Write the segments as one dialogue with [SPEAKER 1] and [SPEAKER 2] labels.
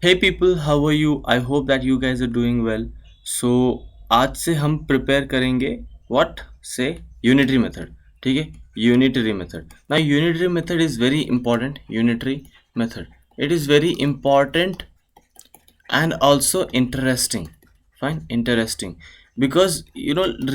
[SPEAKER 1] Hey people, how are you? I hope that you guys are doing well. So आज से हम prepare करेंगे what say unitary method. ठीक है, unitary method. Now unitary method is very important. Unitary method, it is very important and also interesting. Fine, interesting because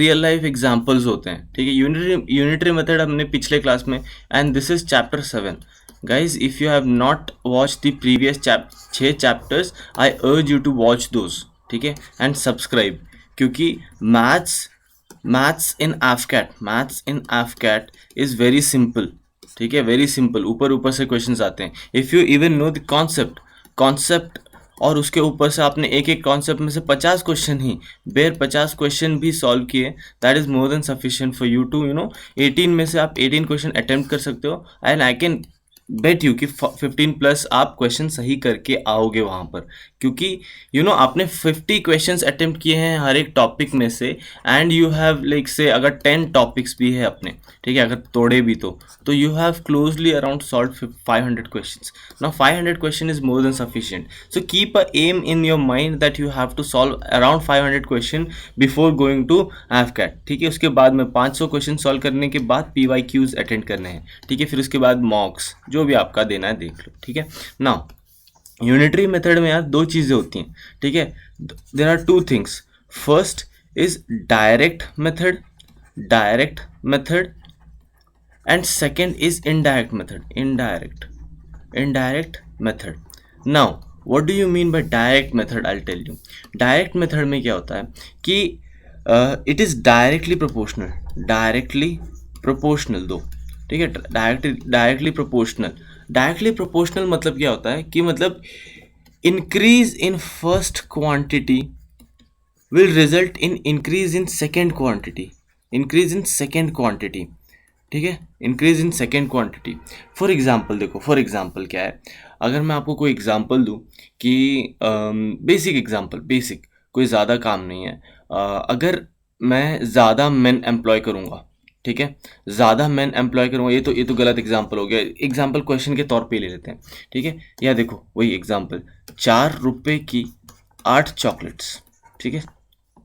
[SPEAKER 1] real life examples होते हैं. ठीक है, यूनिटरी मेथड हमने पिछले क्लास में, and this is chapter 7. Guys, if you have not watch the previous 6 chapters, I urge you to watch those. ठीक है, and subscribe, क्योंकि maths in is very simple. ठीक है, वेरी सिंपल. ऊपर ऊपर से क्वेश्चंस आते हैं. If you even know the concept और उसके ऊपर से आपने एक एक कॉन्सेप्ट में से 50 क्वेश्चन ही 50 क्वेश्चन भी सॉल्व किए, that is more than sufficient for you to 18 में से आप 18 क्वेश्चन अटेम्प्ट कर सकते हो. And I can bet you कि 15 प्लस आप क्वेश्चन सही करके आओगे वहाँ पर, क्योंकि आपने 50 क्वेश्चंस अटेम्प्ट किए हैं हर एक टॉपिक में से. एंड यू हैव लाइक से अगर 10 टॉपिक्स भी है अपने, ठीक है, अगर तोड़े भी तो you have closely around solve 500 questions. Now 500 question is more than sufficient. So keep a aim in your mind that you have to solve around 500 question before going to AFCAT. ठीक है, उसके बाद में 500 क्वेश्चन सॉल्व करने के बाद PYQs attend करने हैं. ठीक है, फिर उसके बाद मॉक्स जो भी आपका देना है देख लो. ठीक है, नाउ यूनिटरी मेथड में यार दो चीज़ें होती हैं. ठीक है, there are two things. First is direct method and second is indirect method. Now what do you mean by direct method? I'll tell you. Direct method में क्या होता है कि it is directly proportional दो. ठीक है, डायरेक्टली प्रोपोर्शनल मतलब क्या होता है कि मतलब increase in first quantity will result in increase in second quantity. ठीक है, increase in second quantity. For example देखो, फॉर एग्जाम्पल क्या है, अगर मैं आपको कोई एग्जाम्पल दूँ कि बेसिक कोई ज़्यादा काम नहीं है. अगर मैं ज़्यादा मैन एम्प्लॉय करूँगा, ठीक है, ज़्यादा मैन एम्प्लॉय करूँगा, ये तो गलत एग्जाम्पल हो गया. एग्जाम्पल क्वेश्चन के तौर पे ले लेते हैं. ठीक है, या देखो वही एग्जाम्पल, 4 रुपये की 8 चॉकलेट्स. ठीक है,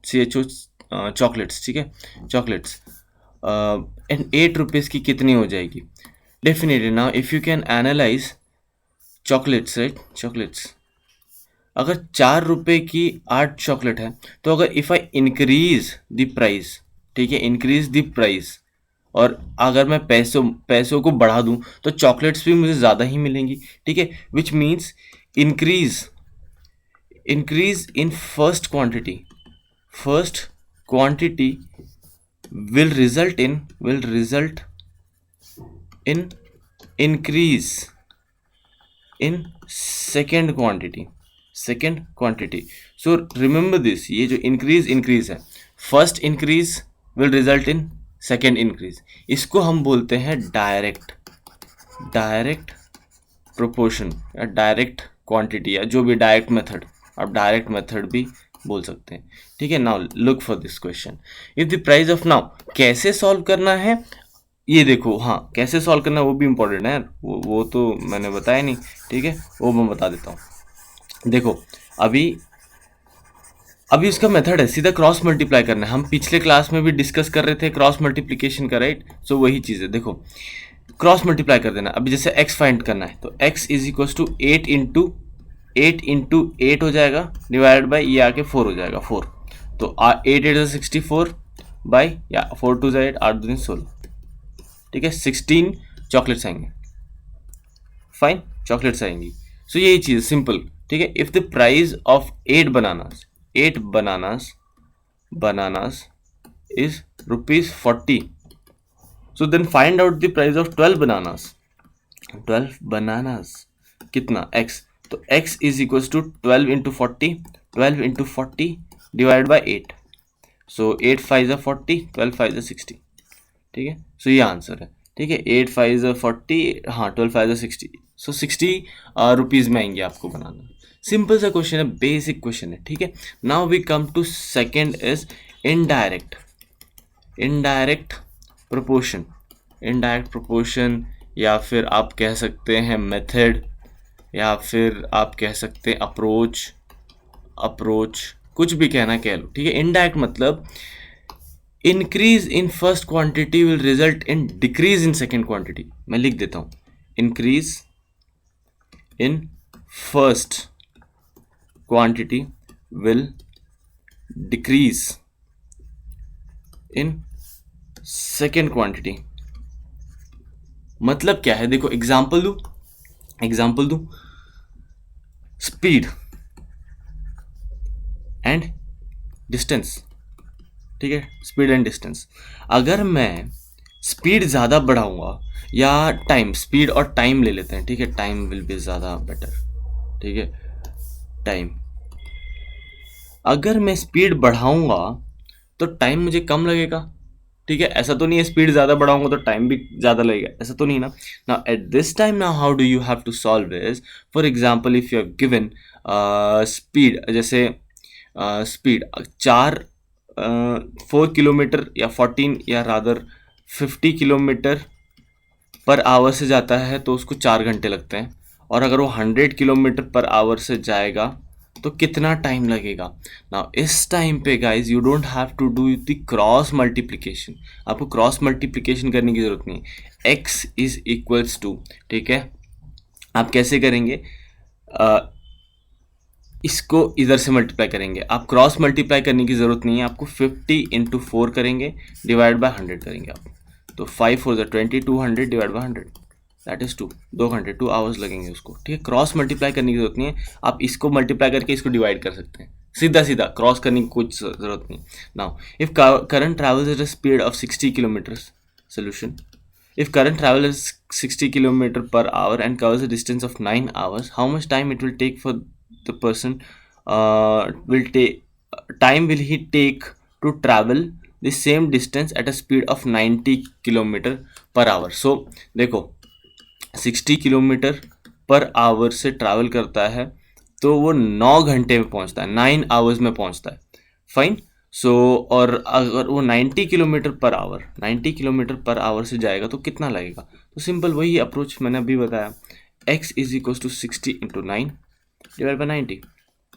[SPEAKER 1] CHO चॉकलेट्स. ठीक है, चॉकलेट्स एंड 8 रुपीज़ की कितनी हो जाएगी? Definitely now if you can analyse chocolates, right, chocolates, अगर 4 रुपये की 8 चॉकलेट है, तो अगर if I increase the price, ठीक है, इंक्रीज द प्राइस, और अगर मैं पैसों को बढ़ा दूं तो चॉकलेट्स भी मुझे ज़्यादा ही मिलेंगी. ठीक है, which means increase in first quantity will result in increase in second quantity. So remember this, ये जो increase है, first increase will result in second increase. इसको हम बोलते हैं डायरेक्ट प्रोपोर्शन या डायरेक्ट क्वांटिटी, या जो भी डायरेक्ट मेथड, आप डायरेक्ट मेथड भी बोल सकते हैं. ठीक है, now look for this question. If the price of, now कैसे सॉल्व करना है ये देखो. हाँ, कैसे सॉल्व करना है वो भी इंपॉर्टेंट है. वो तो मैंने बताया नहीं. ठीक है, वो मैं बता देता हूँ. देखो, अभी इसका मेथड है सीधा क्रॉस मल्टीप्लाई करना है. हम पिछले क्लास में भी डिस्कस कर रहे थे क्रॉस मल्टीप्लिकेशन का, राइट. सो वही चीज़ है. देखो, क्रॉस मल्टीप्लाई कर देना. अभी जैसे x फाइंड करना है, तो x is equal to 8 into 8 हो जाएगा, डिवाइडेड बाई ये आके 4 हो जाएगा, 4. तो 8 8 64 बाई, या 4 2 8, 8 2 16. ठीक है, 16 चॉकलेट्स आएंगे. फाइन, चॉकलेट्स आएंगी. सो यही चीज़ सिंपल. ठीक है, if the price of 8 bananas is ₹40, so then find out the price of 12 bananas कितना, x. तो x is equal to 12 into 40 divide by 8. सो 8 5 40, 12 5 60. ठीक है, सो ये आंसर है. ठीक है, 8 5 40, हाँ, 12 5 60. सो 60 रुपीज़ में आएंगे आपको बनाना. सिंपल सा क्वेश्चन है, बेसिक क्वेश्चन है. ठीक है, now we come to second is indirect proportion, या फिर आप कह सकते हैं मेथड. या फिर आप कह सकते हैं अप्रोच, अप्रोच कुछ भी कहना कह लो, ठीक है। इनडायरेक्ट मतलब increase in first quantity will result in decrease in second quantity. मैं लिख देता हूं, increase in first quantity will decrease in second quantity. मतलब क्या है, देखो एग्जाम्पल दू, एग्जाम्पल दू, स्पीड एंड डिस्टेंस, ठीक है, स्पीड एंड डिस्टेंस। अगर मैं स्पीड ज़्यादा बढ़ाऊंगा या टाइम, स्पीड और टाइम ले लेते हैं, ठीक है, टाइम विल बी ज़्यादा बेटर, ठीक है, टाइम। अगर मैं स्पीड बढ़ाऊंगा तो टाइम मुझे कम लगेगा, ठीक है। ऐसा तो नहीं है स्पीड ज़्यादा बढ़ाऊंगा तो टाइम भी ज़्यादा लगेगा, ऐसा तो नहीं ना। Now at this time, now how do you have to solve this. For example if you have given speed, जैसे स्पीड 4 किलोमीटर या 14 या रादर 50 किलोमीटर पर आवर से जाता है तो उसको 4 घंटे लगते हैं। और अगर वो 100 किलोमीटर पर आवर से जाएगा तो कितना टाइम लगेगा। नाउ इस टाइम पे guys you don't have to do the cross multiplication, आपको क्रॉस मल्टीप्लिकेशन करने की जरूरत नहीं है। x इज इक्वल्स टू, ठीक है, आप कैसे करेंगे, इसको इधर से मल्टीप्लाई करेंगे, आप क्रॉस मल्टीप्लाई करने की ज़रूरत नहीं है, आपको 50 × 4 करेंगे, डिवाइड बाय 100 करेंगे आप। तो 5 4 20, 200 डिवाइड बाय 100 दैट इज़ 2, 2 घंटे, 2 आवर्स लगेंगे उसको, ठीक है। क्रॉस मल्टीप्लाई करने की जरूरत नहीं है, आप इसको मल्टीप्लाई करके इसको डिवाइड कर सकते हैं, सीधा सीधा, क्रॉस करने की कुछ ज़रूरत नहीं। Now if current travels at a speed of 60 kilometres, solution, if current travel is 60 km per hour and covers a distance of 9 hours, how much time it will take for the person, will take time will he take to travel the same distance at a speed of 90 km per hour। so देखो 60 km per hour से travel करता है तो वो 9 घंटे में पहुंचता है, 9 आवर्स में पहुंचता है, फाइन। सो और अगर वो 90 km/h, 90 km/h से जाएगा तो कितना लगेगा। तो सिंपल वही अप्रोच मैंने अभी बताया, x is equal to 60 × 9 divide by 90,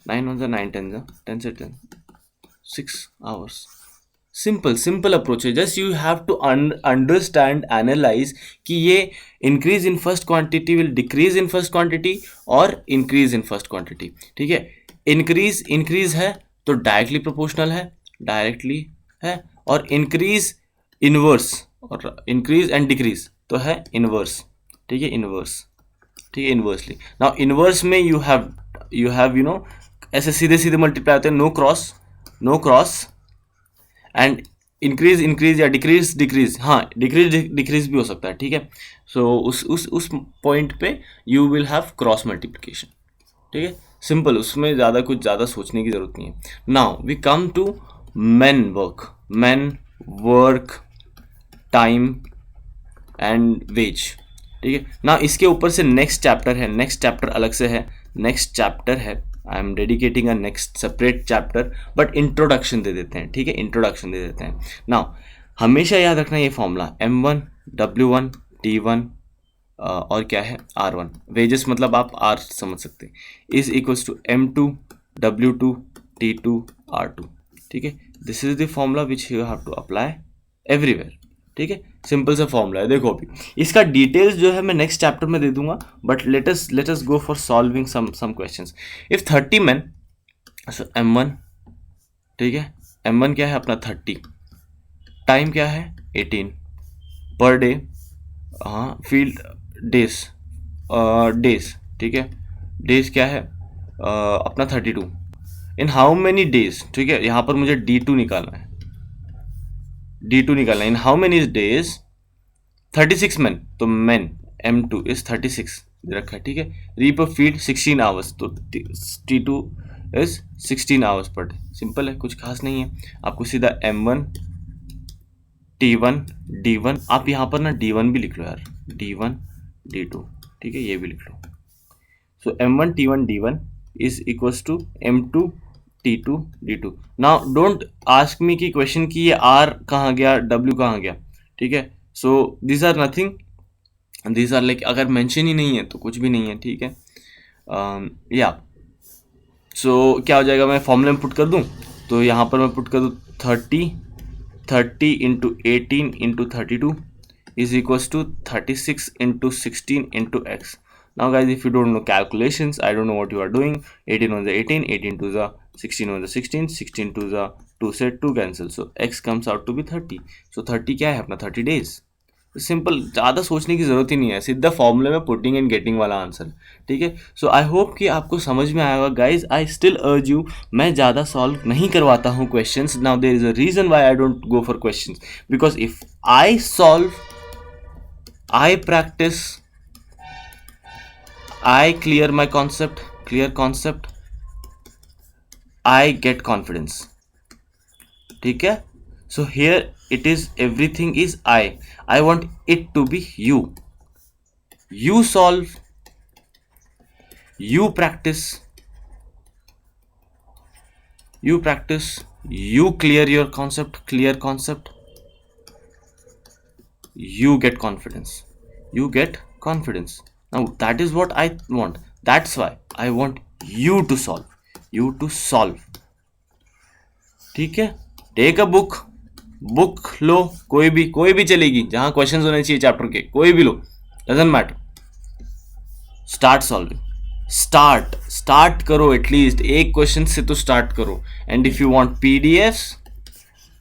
[SPEAKER 1] 9 × 9 10 से 10, 6 आवर्स। सिंपल सिंपल अप्रोच है, just you have to understand, analyse कि ये increase in first quantity will decrease in first quantity और इंक्रीज इन फर्स्ट क्वांटिटी, ठीक है। इंक्रीज इंक्रीज है तो directly proportional है, डायरेक्टली है, और इंक्रीज इनवर्स, और इंक्रीज एंड डिक्रीज तो है इनवर्स, ठीक है, इनवर्स, ठीक है, इनवर्सली। नाउ इनवर्स में यू हैव यू नो ऐसे सीधे सीधे मल्टीप्लाई होते हैं, no cross, no cross, and increase increase या डिक्रीज डिक्रीज, हाँ डिक्रीज डिक्रीज भी हो सकता है, ठीक है। सो उस पॉइंट पे you will have cross multiplication, ठीक है, सिंपल, उसमें ज़्यादा कुछ ज़्यादा सोचने की ज़रूरत नहीं है। Now we come to man work time and wages, ठीक है ना। इसके ऊपर से नेक्स्ट चैप्टर है, नेक्स्ट चैप्टर अलग से है, नेक्स्ट चैप्टर है, I am dedicating a next separate chapter, but introduction दे देते हैं, ठीक है, इंट्रोडक्शन दे देते हैं। नाउ हमेशा याद रखना ये फॉर्मूला M1 W1 T1 और क्या है R1, वेजेस मतलब आप R समझ सकते हैं, is equals to M2 W2 T2 R2, ठीक है। This is the formula which you have to apply everywhere, ठीक है, सिंपल सा फॉर्मूला है। देखो अभी इसका डिटेल्स जो है मैं नेक्स्ट चैप्टर में दे दूंगा, but let us go for solving some questions. If 30 men, so M1, ठीक है, M1 क्या है अपना 30, टाइम क्या है 18 पर डे, हाँ फील्ड डेज, डेज, ठीक है, डेज क्या है अपना 32, इन हाउ मेनी डेज, ठीक है, यहाँ पर मुझे D2 निकालना है, D2 निकालना है, in how many days 36 men, तो men M2 इज 36 दे रखा है, ठीक है। रीप ऑफ फील्ड 16 आवर्स, तो T2 is 16 hours per day, simple है, कुछ खास नहीं है। आपको सीधा M1 T1 D1, आप यहाँ पर ना D1 भी लिख लो यार, D1 D2, ठीक है, ये भी लिख लो। So M1 T1 D1 is equals to M2 T2 D2। Now don't ask me कि क्वेश्चन की ये R कहाँ गया, W कहाँ गया, ठीक है। So this are nothing, this are like, अगर मेंशन ही नहीं है तो कुछ भी नहीं है, ठीक है। या सो क्या हो जाएगा, मैं फॉर्मूला में पुट कर दूं, तो यहाँ पर मैं पुट कर दूं 30 into 18 into 32 is equals to 36 into 16 into x. Now guys, if you don't know calculations, I don't know what you are doing. 18 on the 18, 18 to the 16 on the 16, 16 to the 2 से 2 cancel, so x comes out to be 30. So 30 क्या है अपना 30 days. Simple, ज़्यादा सोचने की ज़रूरत ही नहीं है, सीधा फॉर्मूले में पुटिंग एंड गेटिंग वाला आंसर, ठीक है. सो आई होप कि आपको समझ में आएगा guys. I still urge you, मैं ज़्यादा सॉल्व नहीं करवाता हूँ questions. Now there is a reason why I don't go for questions, because if I solve, I practice, I clear my concept, I get confidence. ठीक है. So here it is, everything is I want it to be you. You solve, you practice, you clear your concept, you get confidence. Now that is what I want. That's why I want you to solve. ठीक है. Take a book लो, कोई भी चलेगी, जहां questions होने चाहिए chapter के, कोई भी लो, doesn't matter. Start solving, start करो, एटलीस्ट एक क्वेश्चन से तो स्टार्ट करो. And if you want PDF,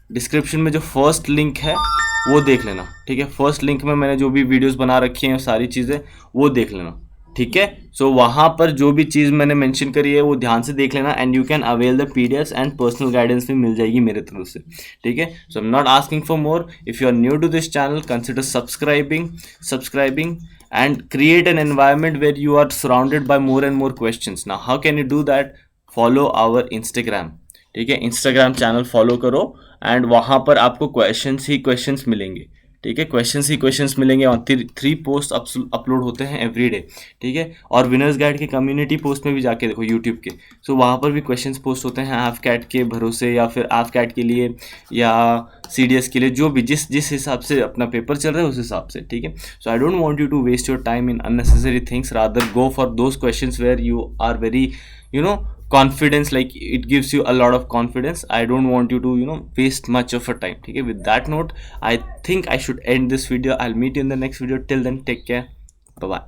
[SPEAKER 1] description में जो फर्स्ट लिंक है वो देख लेना, ठीक है. फर्स्ट लिंक में मैंने जो भी वीडियोस बना रखी हैं सारी चीज़ें वो देख लेना, ठीक है. सो वहाँ पर जो भी चीज़ मैंने मेंशन करी है वो ध्यान से देख लेना. And you can avail the PDF and personal guidance भी मिल जाएगी मेरे तरफ से, ठीक है. So I am not asking for more. If you are new to this channel, consider subscribing and create an environment where you are surrounded by more and more questions. Now how can you do that? Follow our Instagram, ठीक है. Instagram channel follow करो and वहाँ पर आपको questions मिलेंगे, ठीक है. Questions मिलेंगे और 3 पोस्ट अपलोड होते हैं एवरी डे, ठीक है. और विनर्स गाइड के कम्युनिटी पोस्ट में भी जाके देखो यूट्यूब के, सो वहाँ पर भी क्वेश्चंस पोस्ट होते हैं एफ कैट के भरोसे, या फिर एफ कैट के लिए या CDS के लिए, जो भी जिस हिसाब से अपना पेपर चल रहा है उस हिसाब से, ठीक है. So I don't want you to waste your time in unnecessary things, rather go for those questions where you are very confidence, like it gives you a lot of confidence. I don't want you to waste much of your time, okay. With that note, I think I should end this video. I'll meet you in the next video. Till then, take care. Bye bye.